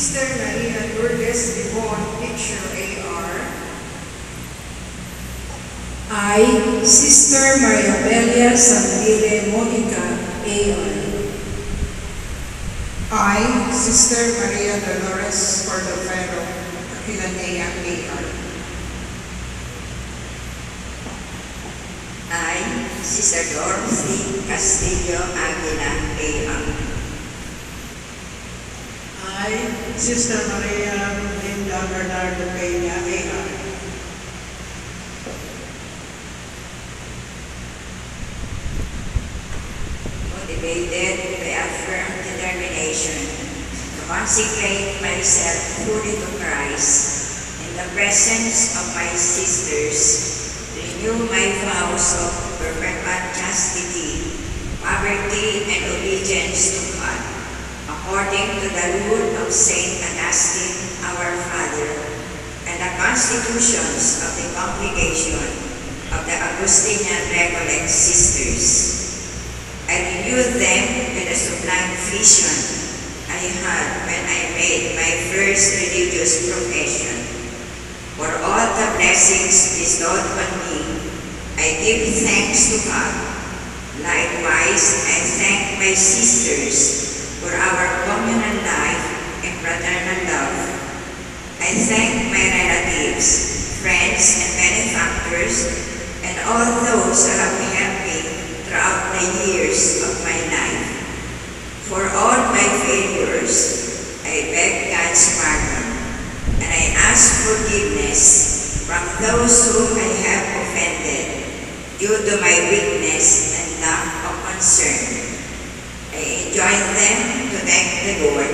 Sister Maria Lourdes Devon, picture AR. I, Sister Maria Belia Sandile Monica AR. I, Sister Maria Dolores Cordovero Aquilanea AR. I, Sister Dorothy Castillo Aguila AR. I, Sister Maria Linda Bernardo Peña AR. Motivated by a firm determination to consecrate myself fully to Christ in the presence of my sisters, renew my vows of perpetual chastity, poverty, and obedience to God, according to the rule of Saint Augustine, our Father, and the constitutions of the Congregation of the Augustinian Recollect Sisters. I renew them with the sublime vision I had when I made my first religious profession. For all the blessings bestowed on me, I give thanks to God. Likewise, I thank my sisters for our communal life and fraternal love. I thank my relatives, friends, and benefactors, and all those who have helped me throughout the years of my life. For all my failures, I beg God's pardon, and I ask forgiveness from those whom I have offended due to my weakness and lack of concern. I enjoin them to thank the Lord,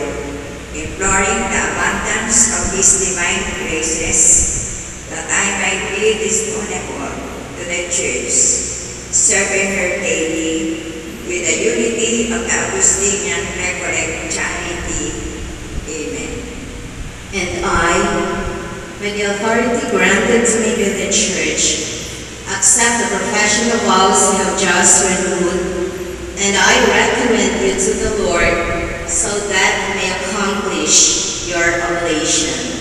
imploring the abundance of His divine graces, that I might be disponible to the Church, serving her daily with the unity of the Augustinian Recollect Charity. Amen. And I, with the authority granted to me by the Church, accept the professional vows you have just renewed, and I recommend you to the Lord so that you may accomplish your oblation.